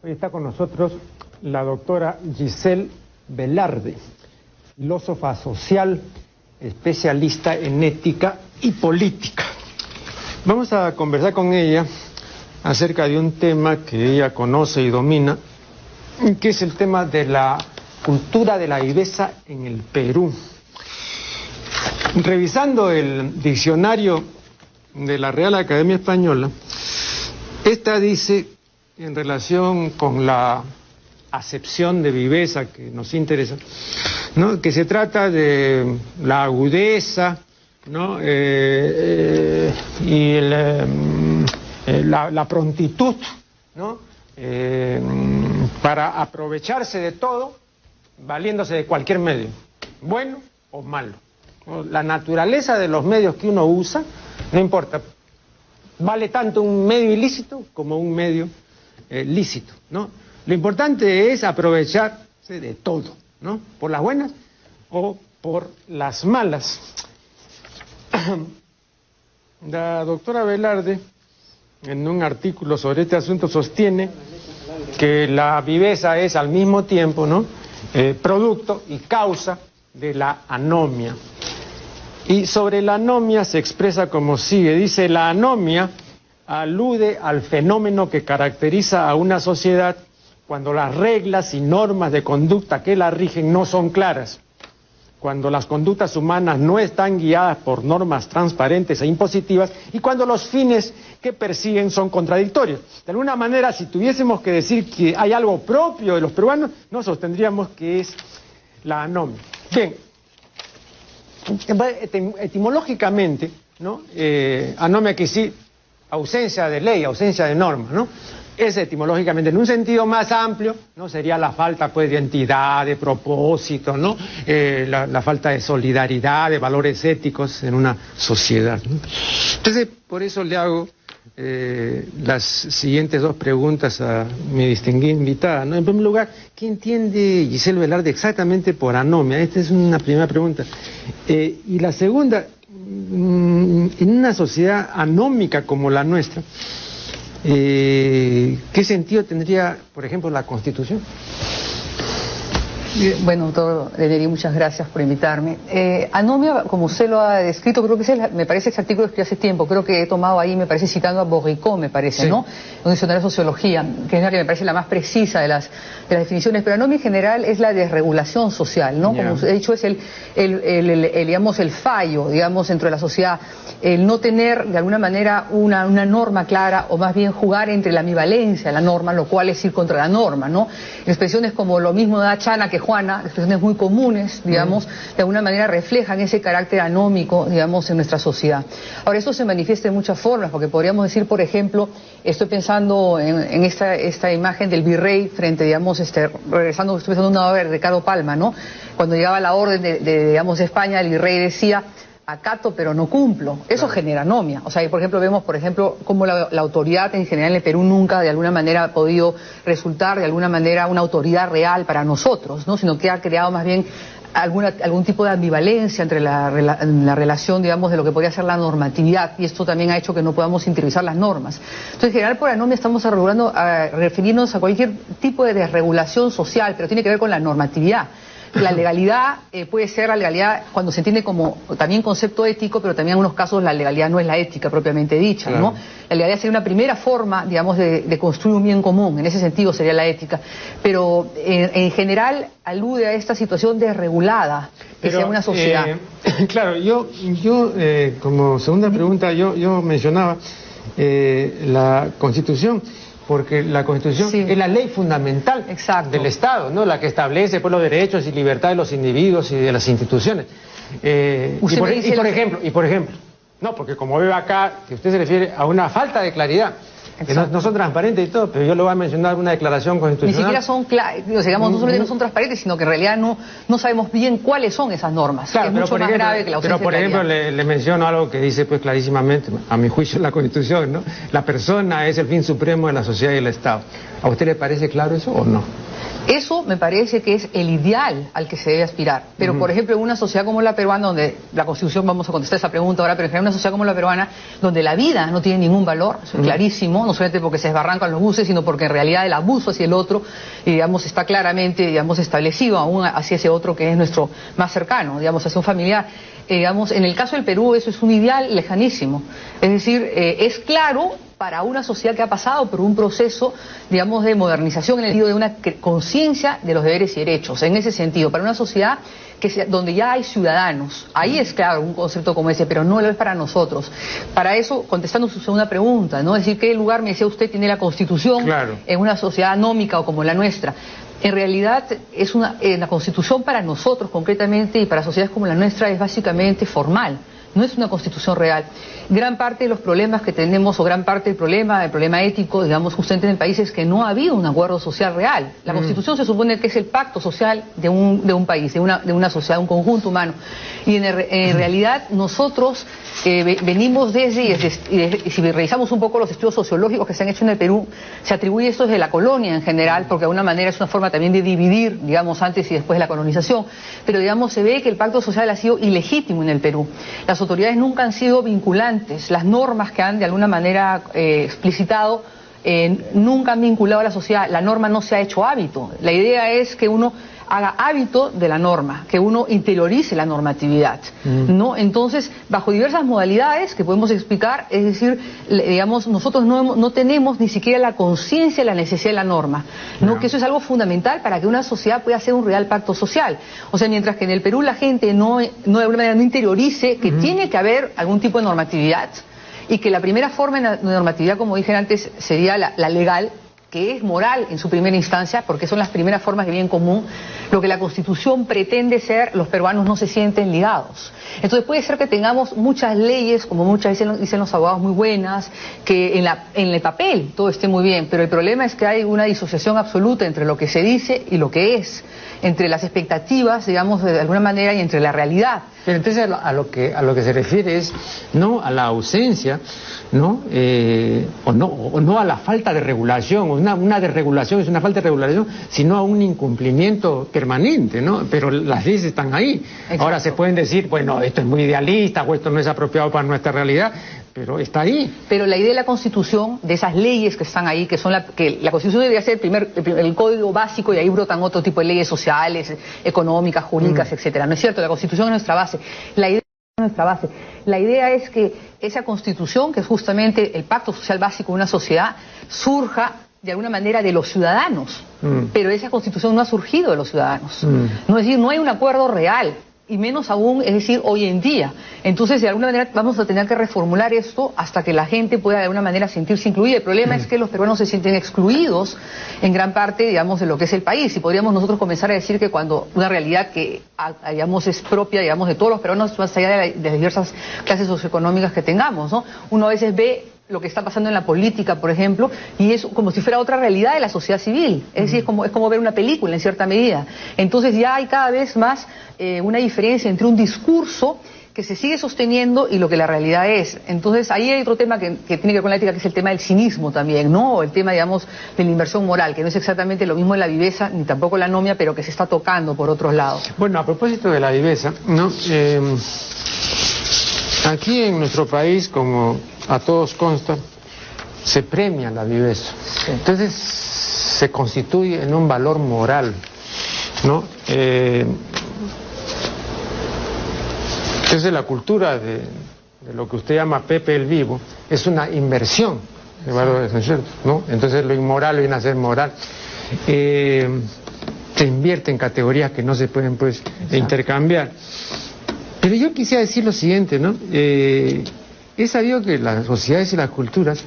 Hoy está con nosotros la doctora Giselle Velarde, filósofa social, especialista en ética y política. Vamos a conversar con ella acerca de un tema que ella conoce y domina, que es el tema de la cultura de la viveza en el Perú. Revisando el diccionario de la Real Academia Española, esta dice, en relación con la acepción de viveza que nos interesa, ¿no?, que se trata de la agudeza, ¿no?, y la prontitud, ¿no?, para aprovecharse de todo, valiéndose de cualquier medio, bueno o malo. La naturaleza de los medios que uno usa, no importa, vale tanto un medio ilícito como un medio lícito, ¿no? Lo importante es aprovecharse de todo, ¿no?, por las buenas o por las malas. La doctora Velarde, en un artículo sobre este asunto, sostiene que la viveza es al mismo tiempo, ¿no?, producto y causa de la anomia. Y sobre la anomia se expresa como sigue, dice: la anomia alude al fenómeno que caracteriza a una sociedad cuando las reglas y normas de conducta que la rigen no son claras, cuando las conductas humanas no están guiadas por normas transparentes e impositivas y cuando los fines que persiguen son contradictorios. De alguna manera, si tuviésemos que decir que hay algo propio de los peruanos, nos sostendríamos que es la anomia. Bien, etimológicamente, ¿no?, anomia que sí, ausencia de ley, ausencia de norma, ¿no? Es etimológicamente, en un sentido más amplio, ¿no?, sería la falta, pues, de identidad, de propósito, ¿no?, la falta de solidaridad, de valores éticos en una sociedad, ¿no? Entonces, por eso le hago las siguientes dos preguntas a mi distinguida invitada, ¿no? En primer lugar, ¿qué entiende Giselle Velarde exactamente por anomia? Esta es una primera pregunta. Y la segunda, en una sociedad anómica como la nuestra, ¿qué sentido tendría, por ejemplo, la Constitución? Bueno, doctor Deneri, muchas gracias por invitarme. Anomia, como usted lo ha descrito, creo que me parece ese artículo que escribí hace tiempo, creo que he tomado ahí, me parece, citando a Borricó, me parece, sí, ¿no?, un diccionario de sociología, que es la que me parece la más precisa de las definiciones, pero anomia en general es la desregulación social, ¿no? Como he dicho, es digamos, el fallo, digamos, dentro de la sociedad, el no tener, de alguna manera, una norma clara, o más bien jugar entre la ambivalencia de la norma, lo cual es ir contra la norma, ¿no? Expresiones como lo mismo da Chana que Juana, expresiones muy comunes, digamos, de alguna manera reflejan ese carácter anómico, digamos, en nuestra sociedad. Ahora, esto se manifiesta de muchas formas, porque podríamos decir, por ejemplo, estoy pensando en esta imagen del virrey frente, digamos, estoy pensando en una obra de Ricardo Palma, ¿no? Cuando llegaba la orden digamos, de España, el virrey decía: acato pero no cumplo. Eso genera anomia. O sea, por ejemplo, vemos, por ejemplo, cómo la autoridad en general en el Perú nunca de alguna manera ha podido resultar de alguna manera una autoridad real para nosotros, ¿no?, sino que ha creado más bien algún tipo de ambivalencia entre la relación, digamos, de lo que podría ser la normatividad, y esto también ha hecho que no podamos interiorizar las normas. Entonces, en general, por anomia estamos refiriéndonos a cualquier tipo de desregulación social, pero tiene que ver con la normatividad. La legalidad puede ser la legalidad cuando se entiende como también concepto ético, pero también en algunos casos la legalidad no es la ética propiamente dicha, claro, ¿no? La legalidad sería una primera forma, digamos, de construir un bien común, en ese sentido sería la ética, pero en general alude a esta situación desregulada que sea una sociedad. Claro, yo como segunda pregunta, yo mencionaba la Constitución, porque la Constitución, sí, es la ley fundamental, exacto, del Estado, ¿no?, la que establece, pues, los derechos y libertades de los individuos y de las instituciones. Y por ejemplo, no, porque como veo acá que usted se refiere a una falta de claridad, que no son transparentes y todo, pero yo le voy a mencionar una declaración constitucional. Ni siquiera son claras, digamos, no solamente no son transparentes, sino que en realidad no sabemos bien cuáles son esas normas. Claro, es mucho más grave que la ausencia de claridad. Pero, por ejemplo, le menciono algo que dice, pues, clarísimamente, a mi juicio, en la Constitución, ¿no? La persona es el fin supremo de la sociedad y el Estado. ¿A usted le parece claro eso o no? Eso me parece que es el ideal al que se debe aspirar. Pero, por ejemplo, en una sociedad como la peruana, donde la Constitución, vamos a contestar esa pregunta ahora, pero en general una sociedad como la peruana, donde la vida no tiene ningún valor, eso es clarísimo, no solamente porque se desbarrancan los buses, sino porque en realidad el abuso hacia el otro, digamos, está claramente, digamos, establecido aún hacia ese otro que es nuestro más cercano, digamos, hacia un familiar. Digamos, en el caso del Perú eso es un ideal lejanísimo. Es decir, es claro para una sociedad que ha pasado por un proceso, digamos, de modernización en el sentido de una conciencia de los deberes y derechos, en ese sentido, para una sociedad donde ya hay ciudadanos. Ahí es claro un concepto como ese, pero no lo es para nosotros. Para eso, contestando su segunda pregunta, ¿no? Es decir, ¿qué lugar, me decía usted, tiene la Constitución en una sociedad anómica o como la nuestra? En realidad, es la Constitución para nosotros concretamente y para sociedades como la nuestra es básicamente formal. No es una Constitución real. Gran parte de los problemas que tenemos, o gran parte del problema ético, digamos, justamente en el país, es que no ha habido un acuerdo social real. La Constitución se supone que es el pacto social de un país, de una sociedad, de un conjunto humano. Y en realidad nosotros venimos y si revisamos un poco los estudios sociológicos que se han hecho en el Perú, se atribuye esto desde la colonia en general, porque de alguna manera es una forma también de dividir, digamos, antes y después de la colonización. Pero, digamos, se ve que el pacto social ha sido ilegítimo en el Perú. Las autoridades nunca han sido vinculantes, las normas que han de alguna manera explicitado nunca han vinculado a la sociedad, la norma no se ha hecho hábito. La idea es que uno haga hábito de la norma, que uno interiorice la normatividad, ¿no? Entonces, bajo diversas modalidades que podemos explicar, es decir, digamos, nosotros no tenemos ni siquiera la conciencia de la necesidad de la norma, ¿no? Que eso es algo fundamental para que una sociedad pueda hacer un real pacto social. O sea, mientras que en el Perú la gente no de alguna manera no interiorice que tiene que haber algún tipo de normatividad, y que la primera forma de normatividad, como dije antes, sería la legal, que es moral en su primera instancia, porque son las primeras formas de bien común. Lo que la Constitución pretende ser, los peruanos no se sienten ligados. Entonces puede ser que tengamos muchas leyes, como muchas veces dicen los abogados, muy buenas, que en el papel todo esté muy bien, pero el problema es que hay una disociación absoluta entre lo que se dice y lo que es, entre las expectativas, digamos, de alguna manera, y entre la realidad. Pero entonces a lo que se refiere es no a la ausencia, ¿no? O no a la falta de regulación, una desregulación es una falta de regulación, sino a un incumplimiento permanente, ¿no? Pero las leyes están ahí. Exacto. Ahora se pueden decir, bueno, esto es muy idealista o esto no es apropiado para nuestra realidad, pero está ahí. Pero la idea de la Constitución, de esas leyes que están ahí, que la Constitución debería ser el código básico, y ahí brotan otro tipo de leyes sociales, económicas, jurídicas, etcétera. ¿No es cierto? La Constitución es nuestra base. La idea es que esa Constitución, que es justamente el pacto social básico de una sociedad, surja de alguna manera de los ciudadanos. Pero esa Constitución no ha surgido de los ciudadanos. No, es decir, no hay un acuerdo real, y menos aún, es decir, hoy en día. Entonces, de alguna manera vamos a tener que reformular esto hasta que la gente pueda de alguna manera sentirse incluida. El problema es que los peruanos se sienten excluidos en gran parte, digamos, de lo que es el país. Y podríamos nosotros comenzar a decir que cuando una realidad que, digamos, es propia, digamos, de todos los peruanos, más allá de las diversas clases socioeconómicas que tengamos, ¿no? Uno a veces ve lo que está pasando en la política, por ejemplo, y es como si fuera otra realidad de la sociedad civil. Es decir, es como ver una película en cierta medida. Entonces ya hay cada vez más una diferencia entre un discurso que se sigue sosteniendo y lo que la realidad es. Entonces ahí hay otro tema que tiene que ver con la ética, que es el tema del cinismo también, ¿no? El tema, digamos, de la inversión moral, que no es exactamente lo mismo de la viveza, ni tampoco la anomia, pero que se está tocando por otros lados. Bueno, a propósito de la viveza, ¿no? Aquí en nuestro país, como a todos consta, se premia la viveza. Sí. Entonces se constituye en un valor moral, ¿no? Entonces la cultura de lo que usted llama Pepe el Vivo es una inversión de valores, ¿no es cierto? ¿No? Entonces lo inmoral viene a ser moral. Se invierte en categorías que no se pueden, pues, intercambiar. Pero yo quisiera decir lo siguiente, ¿no? He sabido que las sociedades y las culturas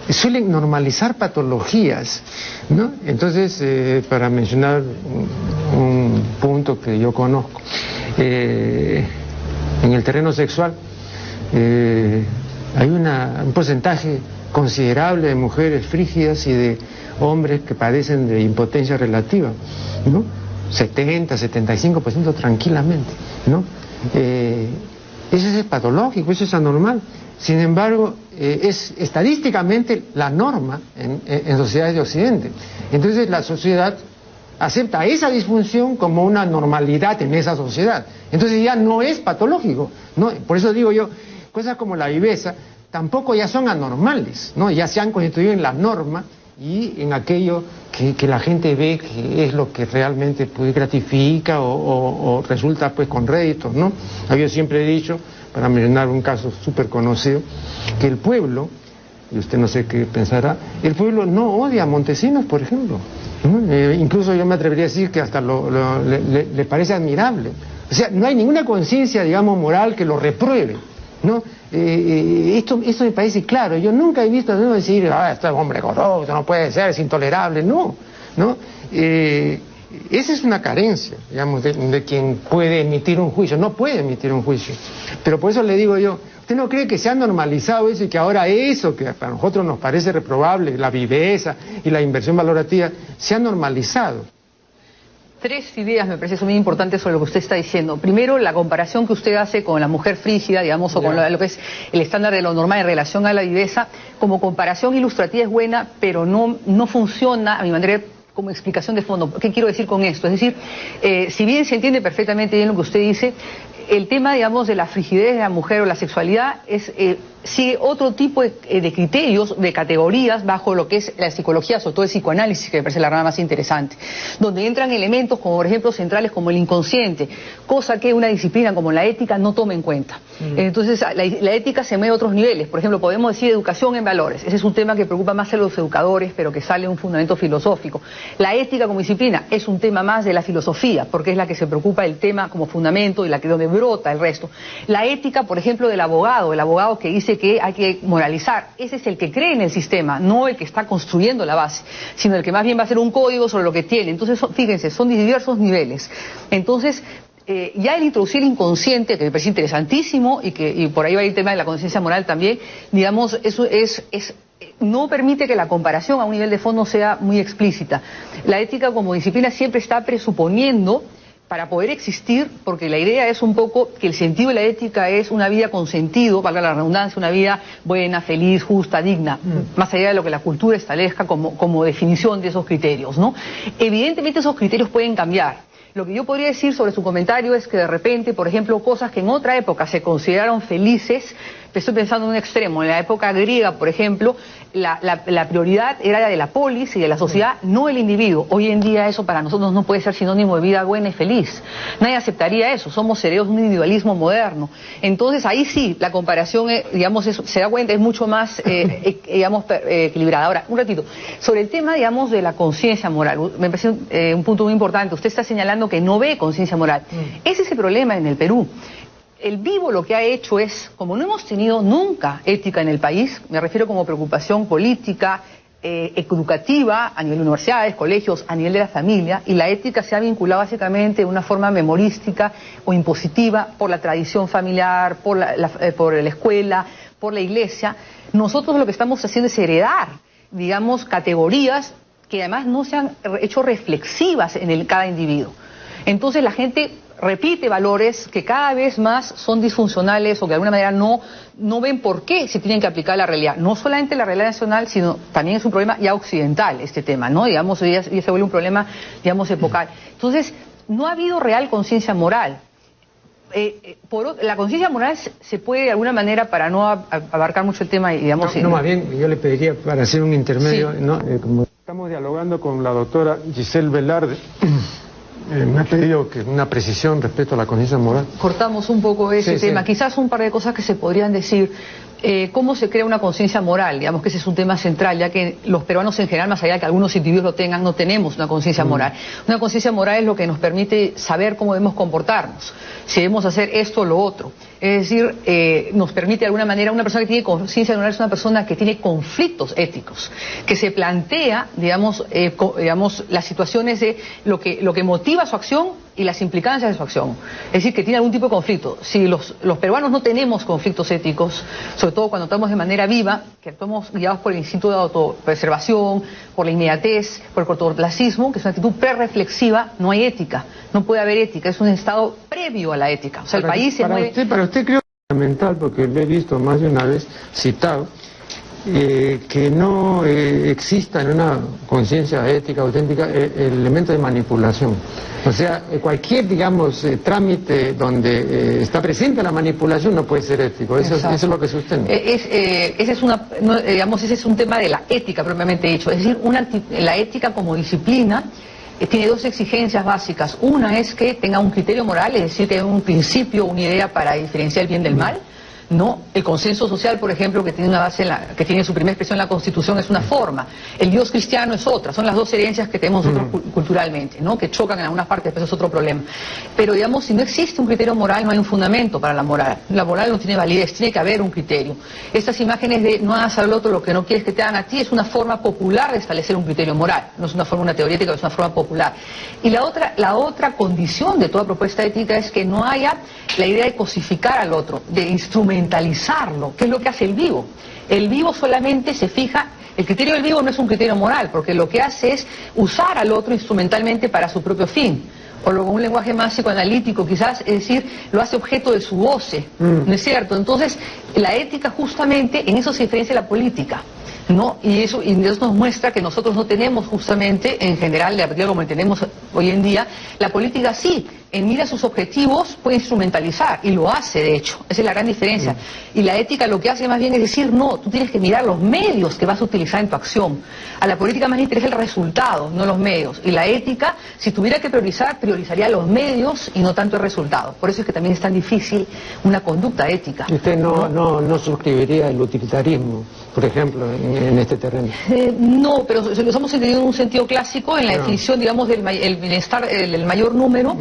suelen normalizar patologías, ¿no? Entonces, para mencionar un punto que yo conozco, en el terreno sexual hay un porcentaje considerable de mujeres frígidas y de hombres que padecen de impotencia relativa, ¿no? 70-75% tranquilamente, ¿no? Eso es patológico, eso es anormal. Sin embargo, es estadísticamente la norma en sociedades de Occidente. Entonces la sociedad acepta esa disfunción como una normalidad en esa sociedad. Entonces ya no es patológico, ¿no? Por eso digo yo, cosas como la viveza tampoco ya son anormales, ¿no? Ya se han constituido en la norma y en aquello que la gente ve que es lo que realmente pues gratifica o resulta pues con réditos, ¿no? Yo siempre he dicho, para mencionar un caso súper conocido, que el pueblo, y usted no sé qué pensará, el pueblo no odia a Montesinos, por ejemplo, ¿no? Incluso yo me atrevería a decir que hasta le parece admirable. O sea, no hay ninguna conciencia, digamos, moral que lo repruebe, ¿no? Esto me parece claro. Yo nunca he visto decir, este es hombre corrupto, no puede ser, es intolerable. No, ¿no? Esa es una carencia, digamos, de quien puede emitir un juicio. No puede emitir un juicio. Pero por eso le digo yo, ¿usted no cree que se ha normalizado eso y que ahora eso que para nosotros nos parece reprobable, la viveza y la inversión valorativa, se ha normalizado? Tres ideas me parece muy importantes sobre lo que usted está diciendo. Primero, la comparación que usted hace con la mujer frígida, digamos, o con lo que es el estándar de lo normal en relación a la viveza, como comparación ilustrativa es buena, pero no funciona, a mi manera, como explicación de fondo. ¿Qué quiero decir con esto? Es decir, si bien se entiende perfectamente bien lo que usted dice, el tema, digamos, de la frigidez de la mujer o la sexualidad sigue otro tipo de criterios, de categorías, bajo lo que es la psicología, sobre todo el psicoanálisis, que me parece la rama más interesante, donde entran elementos como, por ejemplo, centrales como el inconsciente, cosa que una disciplina como la ética no toma en cuenta. Entonces, la ética se mueve a otros niveles. Por ejemplo, podemos decir educación en valores. Ese es un tema que preocupa más a los educadores, pero que sale de un fundamento filosófico. La ética como disciplina es un tema más de la filosofía, porque es la que se preocupa del tema como fundamento y la que donde brota el resto. La ética, por ejemplo, del abogado, el abogado que dice que hay que moralizar, ese es el que cree en el sistema, no el que está construyendo la base, sino el que más bien va a hacer un código sobre lo que tiene. Entonces, fíjense, son de diversos niveles. Entonces, ya el introducir el inconsciente, que me parece interesantísimo, y por ahí va el tema de la conciencia moral también, digamos, eso no permite que la comparación a un nivel de fondo sea muy explícita. La ética como disciplina siempre está presuponiendo, para poder existir, porque la idea es un poco que el sentido de la ética es una vida con sentido, valga la redundancia, una vida buena, feliz, justa, digna, más allá de lo que la cultura establezca como definición de esos criterios, ¿no? Evidentemente esos criterios pueden cambiar. Lo que yo podría decir sobre su comentario es que de repente, por ejemplo, cosas que en otra época se consideraron felices, estoy pensando en un extremo, en la época griega, por ejemplo, la prioridad era la de la polis y de la sociedad, no el individuo. Hoy en día eso para nosotros no puede ser sinónimo de vida buena y feliz. Nadie aceptaría eso, somos herederos de un individualismo moderno. Entonces ahí sí, la comparación, digamos, se da cuenta, es mucho más, digamos, equilibrada. Ahora, un ratito, sobre el tema, digamos, de la conciencia moral, me parece un punto muy importante. Usted está señalando que no ve conciencia moral. Ese es el problema en el Perú. El Vivo lo que ha hecho es, como no hemos tenido nunca ética en el país, me refiero como preocupación política, educativa, a nivel de universidades, colegios, a nivel de la familia, y la ética se ha vinculado básicamente de una forma memorística o impositiva por la tradición familiar, por la escuela, por la iglesia. Nosotros lo que estamos haciendo es heredar, digamos, categorías que además no se han hecho reflexivas en cada individuo. Entonces la gente repite valores que cada vez más son disfuncionales o que de alguna manera no ven por qué se tienen que aplicar a la realidad. No solamente la realidad nacional, sino también es un problema ya occidental este tema, ¿no? Digamos, ya se vuelve un problema, digamos, epocal. Entonces, no ha habido real conciencia moral. La conciencia moral se puede de alguna manera, para no abarcar mucho el tema, y digamos... No, más bien, yo le pediría para hacer un intermedio, sí. ¿No? Como estamos dialogando con la doctora Giselle Velarde, me ha pedido que una precisión respecto a la conciencia moral. Cortamos un poco ese tema. Sí. Quizás un par de cosas que se podrían decir. ¿Cómo se crea una conciencia moral? Digamos que ese es un tema central, ya que los peruanos en general, más allá de que algunos individuos lo tengan, no tenemos una conciencia moral. Una conciencia moral es lo que nos permite saber cómo debemos comportarnos, si debemos hacer esto o lo otro. Es decir, nos permite de alguna manera, una persona que tiene conciencia moral es una persona que tiene conflictos éticos, que se plantea, digamos, las situaciones de lo que motiva su acción y las implicancias de su acción. Es decir, que tiene algún tipo de conflicto. Si los peruanos no tenemos conflictos éticos, sobre todo cuando actuamos de manera viva, que actuamos guiados por el instinto de autopreservación, por la inmediatez, por el cortoplacismo, que es una actitud prereflexiva, no hay ética. No puede haber ética, es un estado previo a la ética. O sea, el país se mueve... Para usted creo que es fundamental, porque lo he visto más de una vez citado, que no exista en una conciencia ética auténtica el elemento de manipulación. O sea, cualquier, digamos, trámite donde está presente la manipulación no puede ser ético. Eso es lo que sustenta. Ese es un tema de la ética propiamente dicho. Es decir, la ética como disciplina tiene dos exigencias básicas. Una es que tenga un criterio moral, es decir, que haya un principio, una idea para diferenciar el bien del mal. No, el consenso social, por ejemplo, que tiene una base que tiene su primera expresión en la Constitución, es una forma. El Dios cristiano es otra. Son las dos herencias que tenemos nosotros culturalmente, ¿no? Que chocan en algunas partes, pero eso es otro problema. Pero digamos, si no existe un criterio moral, no hay un fundamento para la moral. La moral no tiene validez, tiene que haber un criterio. Estas imágenes de no hagas al otro lo que no quieres que te hagan a ti es una forma popular de establecer un criterio moral. No es una forma teorética, es una forma popular. Y la otra condición de toda propuesta ética es que no haya la idea de cosificar al otro, de instrumentalizarlo, que es lo que hace el vivo. El vivo solamente se fija, el criterio del vivo no es un criterio moral, porque lo que hace es usar al otro instrumentalmente para su propio fin. O con un lenguaje más psicoanalítico quizás, es decir, lo hace objeto de su goce, ¿no es cierto? Entonces, la ética justamente, en eso se diferencia de la política, ¿no? Y eso nos muestra que nosotros no tenemos justamente, en general, como tenemos hoy en día, la política sí, en mira sus objetivos puede instrumentalizar, y lo hace de hecho, esa es la gran diferencia. Y la ética lo que hace más bien es decir, no, tú tienes que mirar los medios que vas a utilizar en tu acción. A la política más le interesa el resultado, no los medios. Y la ética, si tuviera que priorizar, priorizaría los medios y no tanto el resultado. Por eso es que también es tan difícil una conducta ética. ¿Usted no suscribiría el utilitarismo, por ejemplo, en este terreno? No, pero lo hemos entendido en un sentido clásico, en la definición, digamos, del bienestar, el mayor número.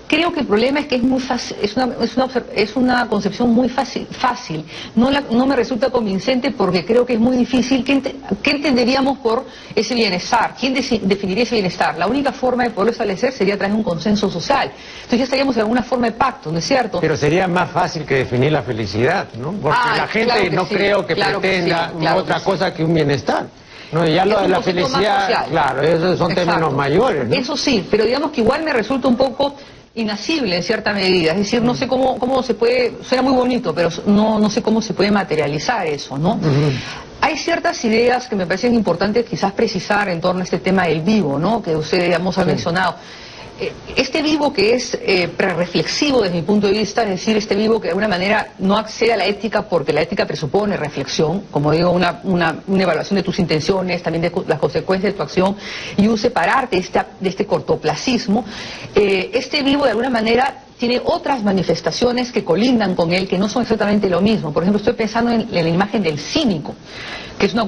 Creo que el problema es que es muy fácil, es una concepción muy fácil. No me resulta convincente porque creo que es muy difícil. ¿Qué entenderíamos por ese bienestar? ¿Quién definiría ese bienestar? La única forma de poderlo establecer sería a través de un consenso social. Entonces ya estaríamos en alguna forma de pacto, ¿no es cierto? Pero sería más fácil que definir la felicidad, ¿no? Porque la gente no creo que pretenda otra cosa que un bienestar. No, ya lo de la felicidad, claro, esos son términos mayores, ¿no? Eso sí, pero digamos que igual me resulta un poco inasible en cierta medida, es decir, no sé cómo se puede, suena muy bonito, pero no sé cómo se puede materializar eso, ¿no? Hay ciertas ideas que me parecen importantes quizás precisar en torno a este tema del vivo, ¿no? Que usted, digamos, ha mencionado. Este vivo que es prereflexivo desde mi punto de vista, es decir, este vivo que de alguna manera no accede a la ética porque la ética presupone reflexión, como digo, una evaluación de tus intenciones, también de las consecuencias de tu acción y un separarte de este cortoplacismo. Este vivo de alguna manera tiene otras manifestaciones que colindan con él, que no son exactamente lo mismo. Por ejemplo, estoy pensando en la imagen del cínico, que es una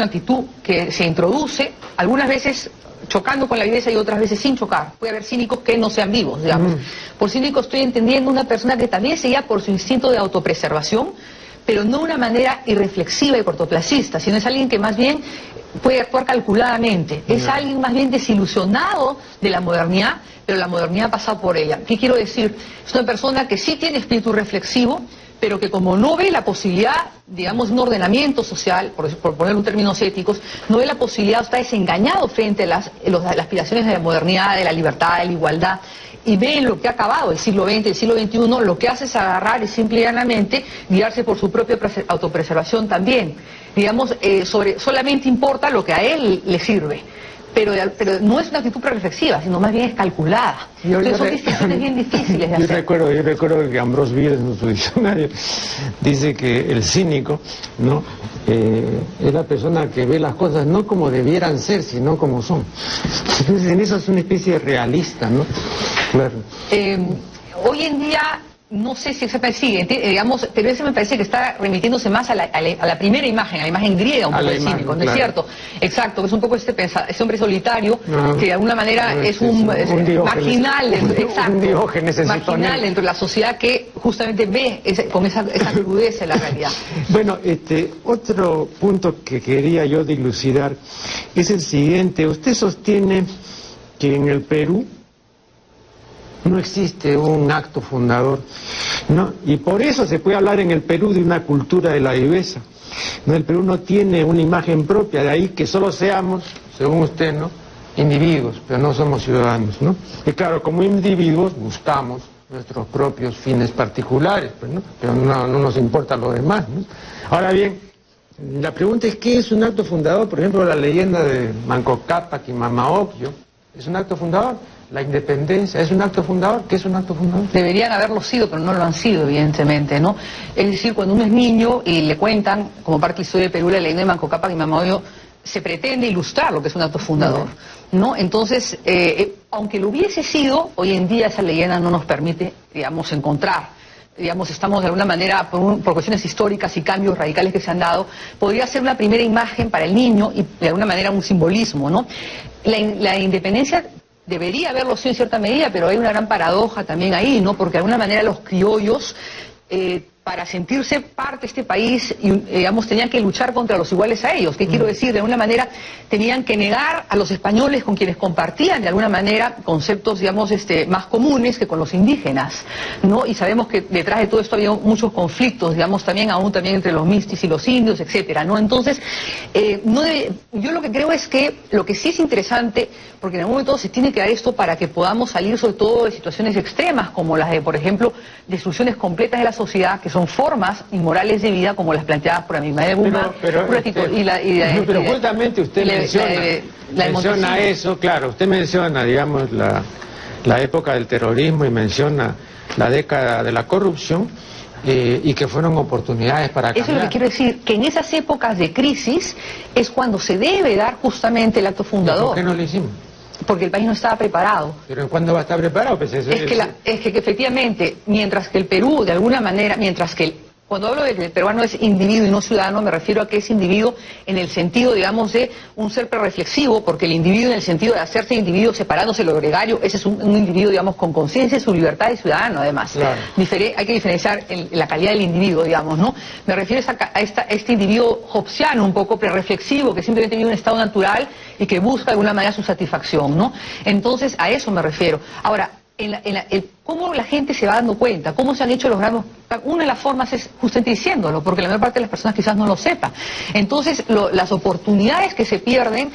actitud que se introduce algunas veces chocando con la viveza y otras veces sin chocar. Puede haber cínicos que no sean vivos, digamos. Por cínico estoy entendiendo una persona que también se guía por su instinto de autopreservación, pero no de una manera irreflexiva y cortoplacista, sino es alguien que más bien puede actuar calculadamente. Es alguien más bien desilusionado de la modernidad, pero la modernidad ha pasado por ella. ¿Qué quiero decir? Es una persona que sí tiene espíritu reflexivo, pero que como no ve la posibilidad, digamos, de un ordenamiento social, por poner en términos éticos, no ve la posibilidad, está desengañado frente a las aspiraciones de la modernidad, de la libertad, de la igualdad, y ve en lo que ha acabado el siglo XX, el siglo XXI, lo que hace es agarrar y simple y llanamente guiarse por su propia autopreservación también. Digamos, solamente importa lo que a él le sirve. Pero no es una actitud reflexiva, sino más bien es calculada. Entonces son distinciones bien difíciles de hacer. Yo recuerdo que Ambrose Bierce en su diccionario dice que el cínico, ¿no? Es la persona que ve las cosas no como debieran ser, sino como son. Entonces en eso es una especie de realista, ¿no? Claro. Hoy en día no sé si exactamente sigue, digamos, pero ese me parece que está remitiéndose más a la primera imagen, a la imagen griega, un poco de cínico, ¿no es cierto? Exacto, que es un poco este hombre solitario, que de alguna manera es un marginal, marginal dentro de la sociedad que justamente ve con esa crudeza la realidad. Bueno, otro punto que quería yo dilucidar es el siguiente. Usted sostiene que en el Perú no existe un acto fundador, ¿no? Y por eso se puede hablar en el Perú de una cultura de la viveza, ¿no? El Perú no tiene una imagen propia, de ahí que solo seamos, según usted, ¿no?, individuos, pero no somos ciudadanos, ¿no? Y claro, como individuos buscamos nuestros propios fines particulares, pues, ¿no? Pero no nos importa lo demás, ¿no? Ahora bien, La pregunta es, ¿qué es un acto fundador? Por ejemplo, la leyenda de Manco Cápac y Mama Ocllo, ¿es un acto fundador? La independencia, ¿es un acto fundador? ¿Qué es un acto fundador? Deberían haberlo sido, pero no lo han sido, evidentemente, ¿no? Es decir, cuando uno es niño y le cuentan, como parte de la historia de Perú, la leyenda de Manco Cápac y Mama Ocllo, se pretende ilustrar lo que es un acto fundador, ¿no? Entonces, aunque lo hubiese sido, hoy en día esa leyenda no nos permite, digamos, encontrar. Digamos, estamos de alguna manera, por cuestiones históricas y cambios radicales que se han dado, podría ser una primera imagen para el niño y de alguna manera un simbolismo, ¿no? La independencia debería haberlo sido en cierta medida, pero hay una gran paradoja también ahí, ¿no? Porque de alguna manera los criollos, para sentirse parte de este país, digamos, tenían que luchar contra los iguales a ellos. ¿Qué quiero decir? De alguna manera tenían que negar a los españoles con quienes compartían de alguna manera conceptos, digamos, más comunes que con los indígenas, ¿no? Y sabemos que detrás de todo esto había muchos conflictos, digamos, también entre los mistis y los indios, etcétera, ¿no? Entonces, yo lo que creo es que lo que sí es interesante, porque en algún momento se tiene que dar esto para que podamos salir sobre todo de situaciones extremas como las de, por ejemplo, destrucciones completas de la sociedad, que son formas inmorales de vida como las planteadas por Abimael Guzmán. Pero justamente usted menciona eso, claro, usted menciona, digamos, la época del terrorismo y menciona la década de la corrupción, y que fueron oportunidades para cambiar. Eso es lo que quiero decir, que en esas épocas de crisis es cuando se debe dar justamente el acto fundador. ¿Por qué no lo hicimos? Porque el país no estaba preparado. ¿Pero cuándo va a estar preparado? Pues eso es que efectivamente, mientras que el Perú, de alguna manera, cuando hablo de que el peruano es individuo y no ciudadano, me refiero a que es individuo en el sentido, digamos, de un ser prereflexivo, porque el individuo en el sentido de hacerse individuo separándose de lo gregario, ese es un individuo, digamos, con conciencia, su libertad de ciudadano, además. Claro. Hay que diferenciar la calidad del individuo, digamos, ¿no? Me refiero a este individuo hobbesiano, un poco prereflexivo, que simplemente vive en un estado natural y que busca de alguna manera su satisfacción, ¿no? Entonces, a eso me refiero. Ahora, cómo la gente se va dando cuenta, cómo se han hecho los grandes. Una de las formas es justamente diciéndolo, porque la mayor parte de las personas quizás no lo sepa. Entonces, las oportunidades que se pierden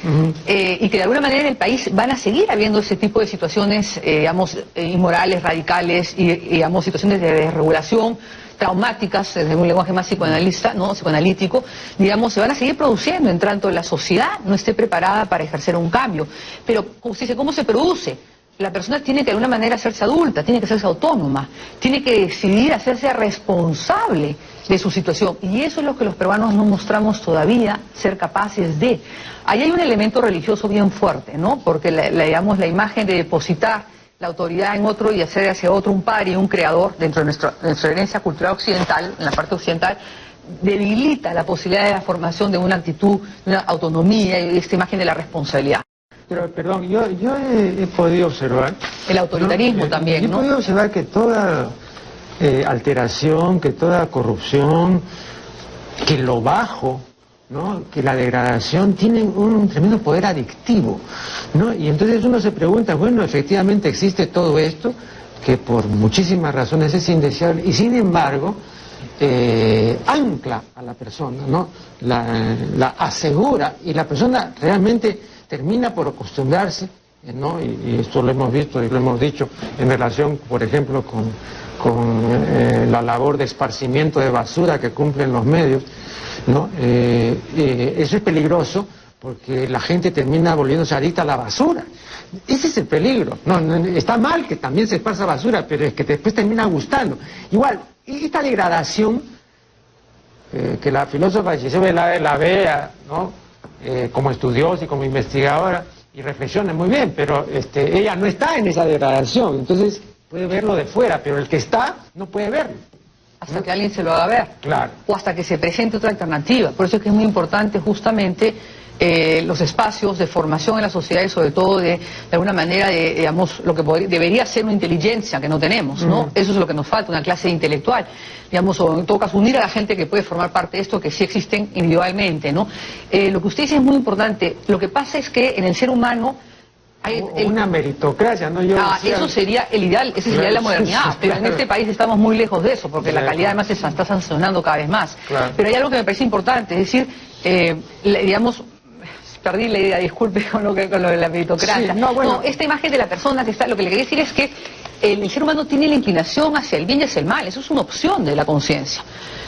y que de alguna manera en el país van a seguir habiendo ese tipo de situaciones, digamos, inmorales, radicales y, digamos, situaciones de desregulación traumáticas, desde un lenguaje más psicoanalista, ¿no? Psicoanalítico, digamos, se van a seguir produciendo en tanto la sociedad no esté preparada para ejercer un cambio. Pero, ¿cómo se produce? La persona tiene que de alguna manera hacerse adulta, tiene que hacerse autónoma, tiene que decidir hacerse responsable de su situación. Y eso es lo que los peruanos no mostramos todavía ser capaces de. Ahí hay un elemento religioso bien fuerte, ¿no? Porque digamos, la imagen de depositar la autoridad en otro y hacer hacia otro un padre y un creador dentro de nuestra herencia cultural occidental, en la parte occidental, debilita la posibilidad de la formación de una actitud, de una autonomía y esta imagen de la responsabilidad. Pero, perdón, yo he podido observar... El autoritarismo también, ¿no? He podido observar que toda alteración, que toda corrupción, que lo bajo, ¿no? Que la degradación tienen un tremendo poder adictivo, ¿no? Y entonces uno se pregunta, bueno, efectivamente existe todo esto, que por muchísimas razones es indeseable, y sin embargo... ancla a la persona, ¿no? La asegura, y la persona realmente termina por acostumbrarse, ¿no? Y esto lo hemos visto y lo hemos dicho en relación, por ejemplo, con la labor de esparcimiento de basura que cumplen los medios, ¿no? Eso es peligroso porque la gente termina volviéndose adicta a la basura. Ese es el peligro. No, está mal que también se esparza basura, pero es que después termina gustando. Igual, esta degradación que la filósofa Giselle la vea, ¿no? Como estudiosa y como investigadora, y reflexiona muy bien, pero ella no está en esa degradación, entonces puede verlo de fuera, pero el que está no puede verlo. Hasta que alguien se lo haga ver. Claro. O hasta que se presente otra alternativa. Por eso es que es muy importante justamente los espacios de formación en la sociedad y sobre todo de alguna manera, digamos, lo que debería ser una inteligencia que no tenemos, ¿no? Eso es lo que nos falta, una clase intelectual, digamos, o en todo caso unir a la gente que puede formar parte de esto, que sí existen individualmente, ¿no? Lo que usted dice es muy importante. Lo que pasa es que en el ser humano hay una meritocracia, ¿no? Eso sería el ideal, ese sería la modernidad, pero en este país estamos muy lejos de eso, porque la calidad además se está sancionando cada vez más. Claro. Pero hay algo que me parece importante, es decir, digamos, perdí la idea, disculpe con lo de la meritocracia. Sí, no, esta imagen de la persona que está, lo que le quería decir es que el ser humano tiene la inclinación hacia el bien y hacia el mal, eso es una opción de la conciencia.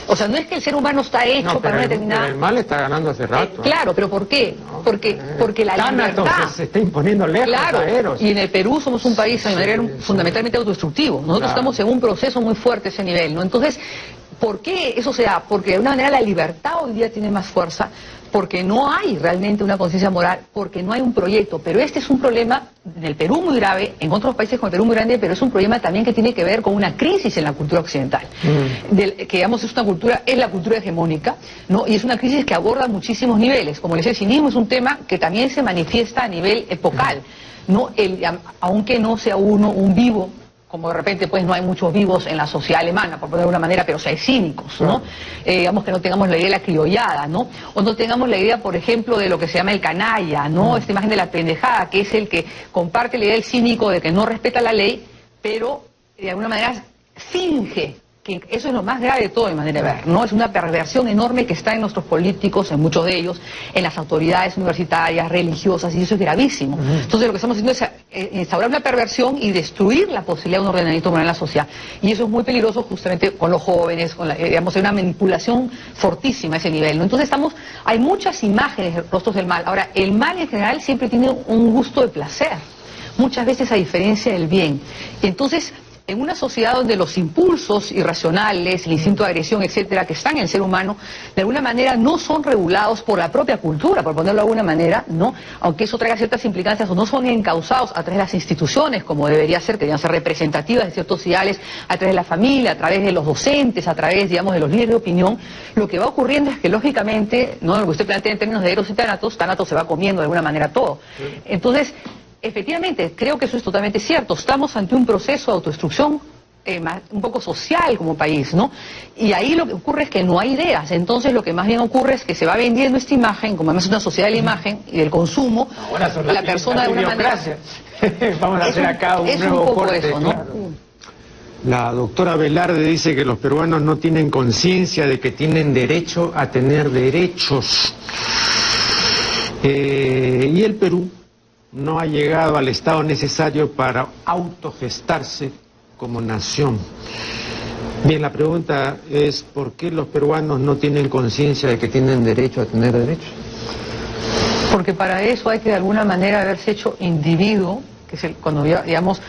O sea, no es que el ser humano está hecho para una determinada... Pero el mal está ganando hace rato. Claro, pero ¿por qué? Porque la libertad... se está imponiendo lejos. Claro, y en el Perú somos un país de manera fundamentalmente autodestructivo. Nosotros estamos en un proceso muy fuerte a ese nivel, ¿no? Entonces, ¿por qué eso se da? Porque de alguna manera la libertad hoy día tiene más fuerza, porque no hay realmente una conciencia moral, porque no hay un proyecto. Pero este es un problema en el Perú muy grave, en otros países con el Perú muy grande, pero es un problema también que tiene que ver con una crisis en la cultura occidental. Que digamos es una cultura, es la cultura hegemónica, ¿no? Y es una crisis que aborda muchísimos niveles. Como les decía, el cinismo es un tema que también se manifiesta a nivel epocal, ¿no? Aunque no sea uno un vivo, como de repente pues no hay muchos vivos en la sociedad alemana, por ponerlo de alguna manera, pero sí hay cínicos, ¿no? Digamos que no tengamos la idea de la criollada, ¿no? O no tengamos la idea, por ejemplo, de lo que se llama el canalla, ¿no? Esta imagen de la pendejada, que es el que comparte la idea del cínico de que no respeta la ley, pero de alguna manera finge que eso es lo más grave de todo, de manera de ver, ¿no? Es una perversión enorme que está en nuestros políticos, en muchos de ellos, en las autoridades universitarias, religiosas, y eso es gravísimo. Entonces lo que estamos haciendo es instaurar una perversión y destruir la posibilidad de un ordenamiento moral en la sociedad. Y eso es muy peligroso justamente con los jóvenes, con digamos, hay una manipulación fortísima a ese nivel, ¿no? Entonces hay muchas imágenes de rostros del mal. Ahora, el mal en general siempre tiene un gusto de placer, muchas veces a diferencia del bien. Entonces, en una sociedad donde los impulsos irracionales, el instinto de agresión, etcétera, que están en el ser humano, de alguna manera no son regulados por la propia cultura, por ponerlo de alguna manera, ¿no? Aunque eso traiga ciertas implicancias, o no son encausados a través de las instituciones, como debería ser, que deberían ser representativas de ciertos ideales, a través de la familia, a través de los docentes, a través, digamos, de los líderes de opinión. Lo que va ocurriendo es que, lógicamente, ¿no? Lo que usted plantea en términos de Eros y Tánatos se va comiendo de alguna manera todo. Entonces, efectivamente, creo que eso es totalmente cierto. Estamos ante un proceso de autodestrucción un poco social como país, ¿no? Y ahí lo que ocurre es que no hay ideas. Entonces lo que más bien ocurre es que se va vendiendo esta imagen, como además es una sociedad de la imagen y del consumo, la persona de alguna manera... Vamos a hacer acá un nuevo corte, eso, ¿no? Claro. La doctora Velarde dice que los peruanos no tienen conciencia de que tienen derecho a tener derechos. Y el Perú no ha llegado al estado necesario para autogestarse como nación. Bien, la pregunta es, ¿por qué los peruanos no tienen conciencia de que tienen derecho a tener derechos? Porque para eso hay que de alguna manera haberse hecho individuo, que es cuando digamos,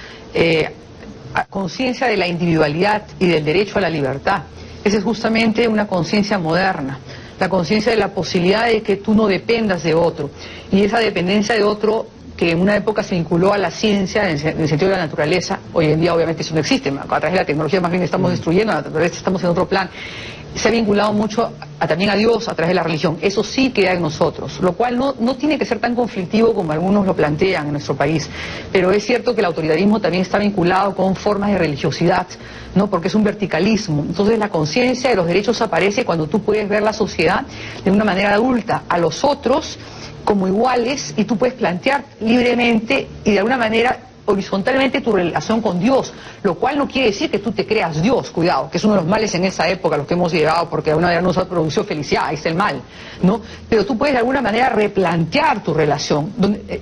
conciencia de la individualidad y del derecho a la libertad. Esa es justamente una conciencia moderna. La conciencia de la posibilidad de que tú no dependas de otro. Y esa dependencia de otro, que en una época se vinculó a la ciencia, en el sentido de la naturaleza, hoy en día obviamente eso no existe, a través de la tecnología más bien estamos destruyendo, a través estamos en otro plan, se ha vinculado mucho también a Dios a través de la religión, eso sí queda en nosotros, lo cual no tiene que ser tan conflictivo como algunos lo plantean en nuestro país, pero es cierto que el autoritarismo también está vinculado con formas de religiosidad, ¿no? Porque es un verticalismo. Entonces la conciencia de los derechos aparece cuando tú puedes ver la sociedad de una manera adulta, a los otros como iguales, y tú puedes plantear libremente y de alguna manera horizontalmente tu relación con Dios, lo cual no quiere decir que tú te creas Dios, cuidado, que es uno de los males en esa época, los que hemos llegado, porque de alguna manera no se produjo felicidad, ahí está el mal, ¿no? Pero tú puedes de alguna manera replantear tu relación.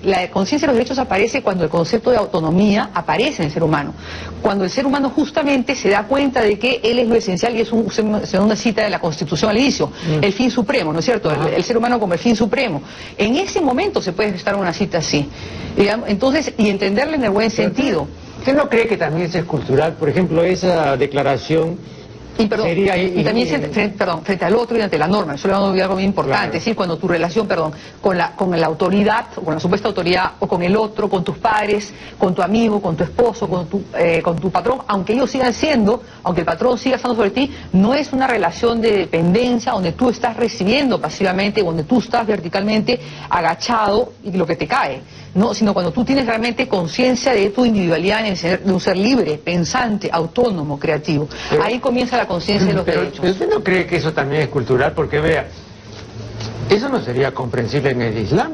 La conciencia de los derechos aparece cuando el concepto de autonomía aparece en el ser humano, cuando el ser humano justamente se da cuenta de que él es lo esencial, y es una cita de la Constitución al inicio, el fin supremo, ¿no es cierto? El ser humano como el fin supremo. En ese momento se puede gestar una cita así, digamos, entonces, y entenderle en el buen sentido. ¿Usted no cree que también es cultural? Por ejemplo, esa declaración sería... Y también frente al otro y ante la norma, eso le vamos a olvidar algo muy importante, claro. Es decir, cuando tu relación, con la autoridad, o con la supuesta autoridad, o con el otro, con tus padres, con tu amigo, con tu esposo, con tu patrón, aunque ellos sigan siendo, aunque el patrón siga estando sobre ti, no es una relación de dependencia donde tú estás recibiendo pasivamente, donde tú estás verticalmente agachado y lo que te cae. No, sino cuando tú tienes realmente conciencia de tu individualidad, de un ser libre, pensante, autónomo, creativo. Ahí comienza la conciencia de los derechos. Pero ¿usted no cree que eso también es cultural? Porque vea, eso no sería comprensible en el Islam.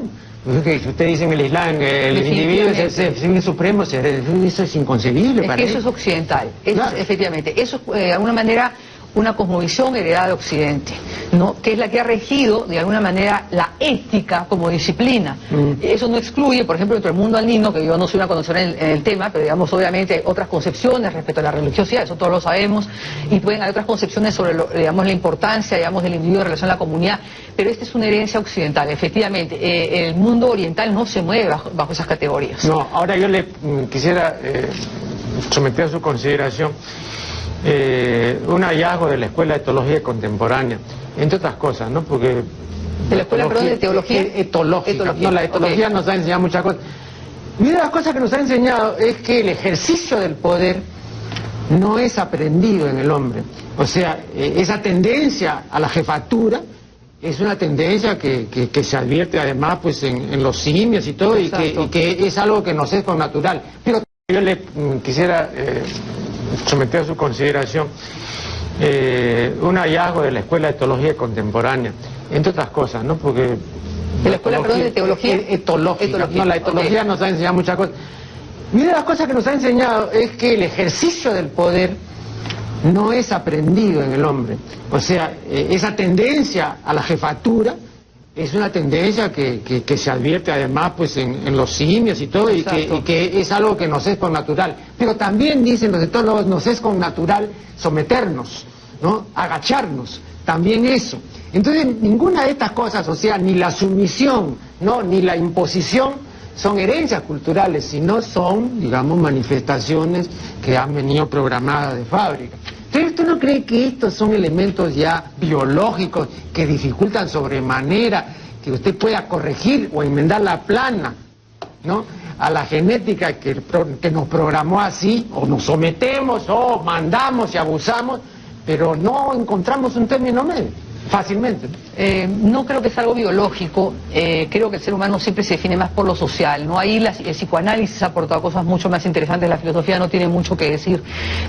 Si usted dice en el Islam el individuo es el fin supremo, eso es inconcebible para él. Eso es occidental, eso claro. Efectivamente. Eso de alguna manera una cosmovisión heredada de Occidente, ¿no? Que es la que ha regido de alguna manera la ética como disciplina. Eso no excluye, por ejemplo, dentro del mundo andino, que yo no soy una conocedora en el tema, pero digamos obviamente hay otras concepciones respecto a la religiosidad, eso todos lo sabemos, y pueden haber otras concepciones sobre digamos, la importancia, digamos, del individuo en relación a la comunidad, pero esta es una herencia occidental, efectivamente. El mundo oriental no se mueve bajo esas categorías. No, ahora yo le quisiera someter a su consideración un hallazgo de la Escuela de Teología Contemporánea, entre otras cosas, ¿no? Porque de la Escuela, perdón, de Teología etológica. No, la etología nos ha enseñado muchas cosas. Y una de las cosas que nos ha enseñado es que el ejercicio del poder no es aprendido en el hombre. O sea, esa tendencia a la jefatura es una tendencia que se advierte además pues en los simios y todo, y que es algo que nos es con natural. Pero yo le quisiera someter a su consideración un hallazgo de la Escuela de Teología Contemporánea, entre otras cosas, ¿no? Porque de la Escuela, perdón, de Teología etológica. No, la etología nos ha enseñado muchas cosas. Y una de las cosas que nos ha enseñado es que el ejercicio del poder no es aprendido en el hombre. O sea, esa tendencia a la jefatura es una tendencia que se advierte además pues en los simios y todo, y que es algo que nos es con natural. Pero también dicen los etólogos, nos es con natural someternos, ¿no? Agacharnos, también eso. Entonces ninguna de estas cosas, o sea, ni la sumisión, ¿no? Ni la imposición son herencias culturales, sino son, digamos, manifestaciones que han venido programadas de fábrica. Entonces, ¿usted no cree que estos son elementos ya biológicos que dificultan sobremanera que usted pueda corregir o enmendar la plana, ¿no? A la genética que nos programó así, o nos sometemos, o mandamos y abusamos, pero no encontramos un término medio, fácilmente? No creo que es algo biológico, creo que el ser humano siempre se define más por lo social, ¿no? Ahí el psicoanálisis ha aportado cosas mucho más interesantes, la filosofía no tiene mucho que decir,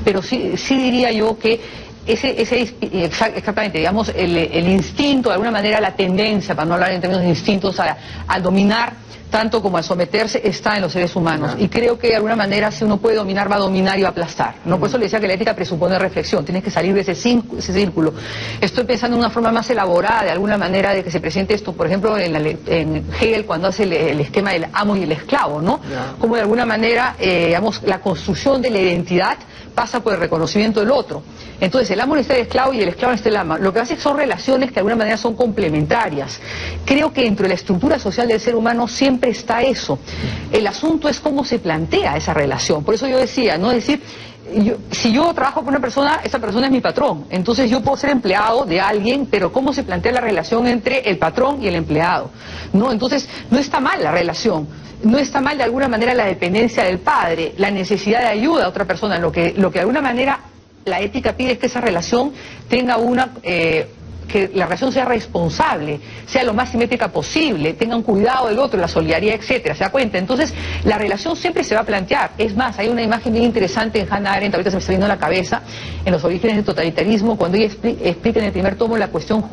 pero sí diría yo que exactamente, digamos, el instinto, de alguna manera la tendencia, para no hablar en términos de instintos, a dominar, tanto como a someterse, está en los seres humanos. Y creo que de alguna manera, si uno puede dominar, va a dominar y va a aplastar, ¿no? Por eso le decía que la ética presupone reflexión, tienes que salir de ese círculo. Estoy pensando en una forma más elaborada, de alguna manera, de que se presente esto, por ejemplo, en Hegel, cuando hace el esquema del amo y el esclavo, ¿no? Como de alguna manera, digamos, la construcción de la identidad pasa por el reconocimiento del otro. Entonces, el amo necesita el esclavo y el esclavo necesita el amo. Lo que hace son relaciones que de alguna manera son complementarias. Creo que dentro de la estructura social del ser humano siempre está eso. El asunto es cómo se plantea esa relación. Por eso yo decía, no decir, si yo trabajo con una persona, esa persona es mi patrón. Entonces yo puedo ser empleado de alguien, pero cómo se plantea la relación entre el patrón y el empleado, ¿no? Entonces, no está mal la relación. No está mal de alguna manera la dependencia del padre, la necesidad de ayuda a otra persona. Lo que de alguna manera la ética pide es que esa relación tenga que la relación sea responsable, sea lo más simétrica posible, tenga un cuidado del otro, la solidaridad, etcétera, ¿se da cuenta? Entonces, la relación siempre se va a plantear. Es más, hay una imagen bien interesante en Hannah Arendt, ahorita se me está viendo en la cabeza, en Los orígenes del totalitarismo, cuando ella explica en el primer tomo la cuestión,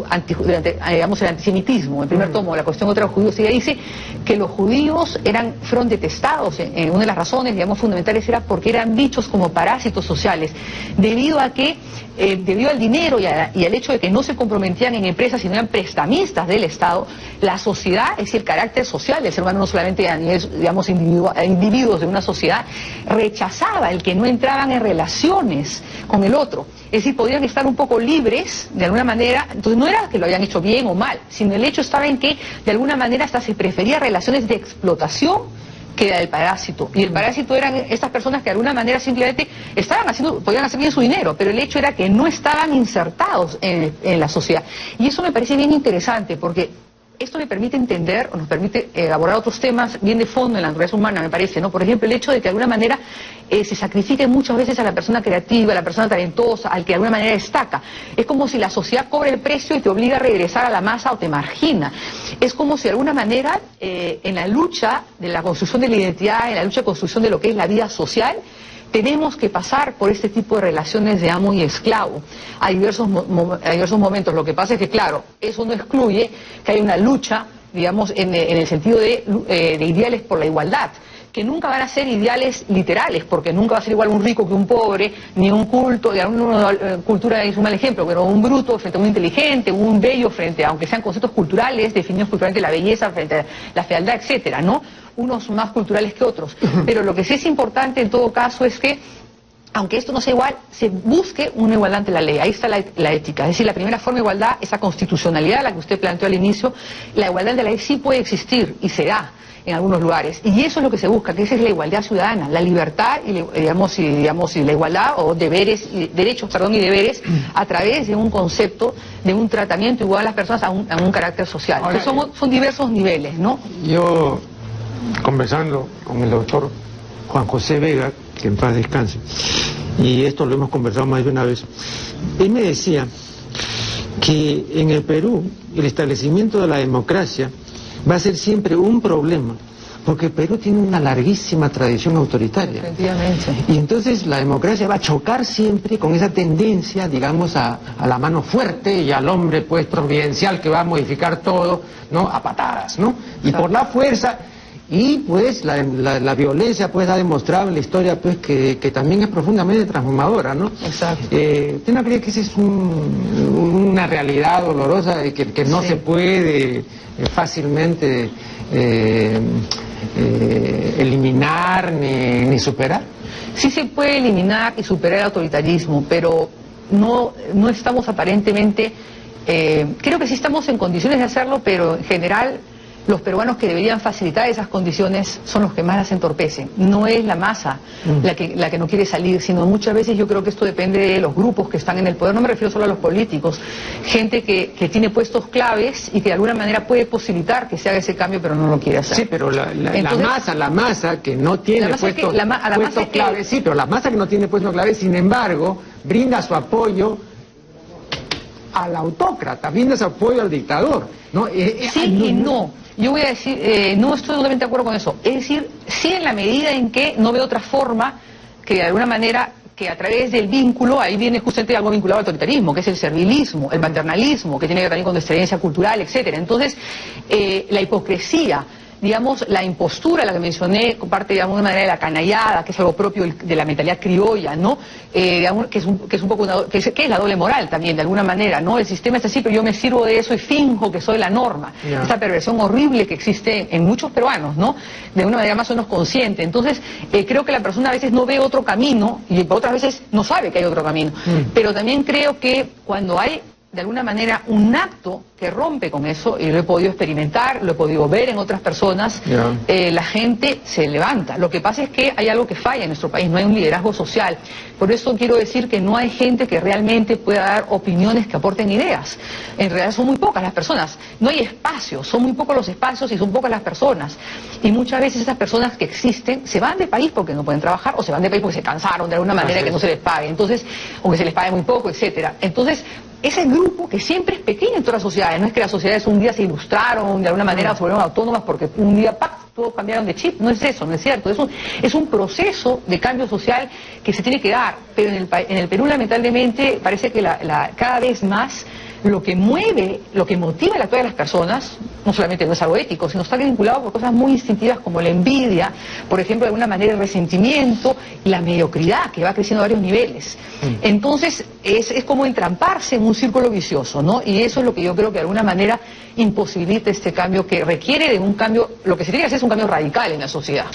digamos, el antisemitismo, en el primer tomo, la cuestión contra los judíos. Ella dice que los judíos fueron detestados, una de las razones, digamos, fundamentales era porque eran bichos como parásitos sociales, debido a que, debido al dinero y al hecho de que no se comprometían en empresas, sino eran prestamistas del Estado, la sociedad, es decir, el carácter social del ser humano, no solamente a nivel, digamos, individuos de una sociedad, rechazaba el que no entraban en relaciones con el otro. Es decir, podían estar un poco libres, de alguna manera. Entonces no era que lo hayan hecho bien o mal, sino el hecho estaba en que, de alguna manera, hasta se prefería relaciones de explotación que era el parásito. Y el parásito eran estas personas que de alguna manera simplemente podían hacer bien su dinero, pero el hecho era que no estaban insertados en la sociedad. Y eso me parece bien interesante, porque esto me permite entender, o nos permite elaborar otros temas bien de fondo en la naturaleza humana, me parece, ¿no? Por ejemplo, el hecho de que de alguna manera se sacrifique muchas veces a la persona creativa, a la persona talentosa, al que de alguna manera destaca. Es como si la sociedad cobra el precio y te obliga a regresar a la masa o te margina. Es como si de alguna manera en la lucha de la construcción de la identidad, en la lucha de construcción de lo que es la vida social, tenemos que pasar por este tipo de relaciones de amo y esclavo a diversos momentos. Lo que pasa es que, claro, eso no excluye que haya una lucha, digamos, en el sentido de ideales por la igualdad, que nunca van a ser ideales literales, porque nunca va a ser igual un rico que un pobre, ni un culto, de alguna cultura es un mal ejemplo, pero un bruto frente a un inteligente, un bello frente a, aunque sean conceptos culturales, definidos culturalmente, la belleza frente a la fealdad, etcétera, ¿no? Unos más culturales que otros. Pero lo que sí es importante en todo caso es que, aunque esto no sea igual, se busque una igualdad ante la ley. Ahí está la ética. Es decir, la primera forma de igualdad, esa constitucionalidad, la que usted planteó al inicio, la igualdad ante la ley sí puede existir y se da en algunos lugares. Y eso es lo que se busca, que esa es la igualdad ciudadana, la libertad y la igualdad o derechos y deberes a través de un concepto, de un tratamiento igual a las personas a un carácter social. Ahora, entonces son diversos niveles, ¿no? Yo, conversando con el doctor Juan José Vega, que en paz descanse, y esto lo hemos conversado más de una vez, él me decía que en el Perú el establecimiento de la democracia va a ser siempre un problema, porque el Perú tiene una larguísima tradición autoritaria. Efectivamente. Y entonces la democracia va a chocar siempre con esa tendencia, digamos, a la mano fuerte y al hombre, pues, providencial que va a modificar todo, ¿no? A patadas, ¿no? Y por la fuerza. Y pues la violencia pues ha demostrado en la historia pues que también es profundamente transformadora, ¿no? Exacto. ¿Usted no cree que esa es una realidad dolorosa de que no se puede fácilmente eliminar ni superar? Sí se puede eliminar y superar el autoritarismo, pero no estamos aparentemente, creo que sí estamos en condiciones de hacerlo, pero en general los peruanos que deberían facilitar esas condiciones son los que más las entorpecen. No es la masa la que no quiere salir, sino muchas veces yo creo que esto depende de los grupos que están en el poder. No me refiero solo a los políticos, gente que tiene puestos claves y que de alguna manera puede posibilitar que se haga ese cambio, pero no lo quiere hacer. Sí, pero Entonces, la masa que no tiene puestos claves, sí, pero la masa que no tiene puestos claves, sin embargo, brinda su apoyo al autócrata, brinda su apoyo al dictador, ¿no? Sí y no. Yo voy a decir, no estoy totalmente de acuerdo con eso. Es decir, sí en la medida en que no veo otra forma que de alguna manera, que a través del vínculo, ahí viene justamente algo vinculado al autoritarismo, que es el servilismo, el paternalismo, que tiene que ver también con nuestra herencia cultural, etcétera. Entonces, la hipocresía, digamos, la impostura, la que mencioné, parte de alguna manera de la canallada, que es algo propio de la mentalidad criolla, ¿no? Que es un poco que es la doble moral también, de alguna manera, ¿no? El sistema es así, pero yo me sirvo de eso y finjo que soy la norma. Yeah. Esta perversión horrible que existe en muchos peruanos, ¿no? De una manera más o menos consciente. Entonces, creo que la persona a veces no ve otro camino y otras veces no sabe que hay otro camino. Pero también creo que cuando hay de alguna manera un acto que rompe con eso, y lo he podido experimentar, lo he podido ver en otras personas, la gente se levanta. Lo que pasa es que hay algo que falla en nuestro país, no hay un liderazgo social. Por eso quiero decir que no hay gente que realmente pueda dar opiniones que aporten ideas. En realidad son muy pocas las personas, no hay espacios, son muy pocos los espacios y son pocas las personas. Y muchas veces esas personas que existen se van del país porque no pueden trabajar, o se van del país porque se cansaron de alguna manera que no se les pague, entonces, o que se les pague muy poco, etcétera. Entonces, ese grupo que siempre es pequeño en todas las sociedades, no es que las sociedades un día se ilustraron, de alguna manera se volvieron autónomas porque un día ¡pac!, todos cambiaron de chip, no es eso, no es cierto, es un proceso de cambio social que se tiene que dar, pero en el Perú lamentablemente parece que cada vez más lo que mueve, lo que motiva el actuar de las personas, no solamente no es algo ético, sino está vinculado por cosas muy instintivas como la envidia, por ejemplo, de alguna manera el resentimiento y la mediocridad que va creciendo a varios niveles. Entonces, es como entramparse en un círculo vicioso, ¿no? Y eso es lo que yo creo que de alguna manera imposibilita este cambio que requiere de un cambio, lo que se tiene que hacer es un cambio radical en la sociedad.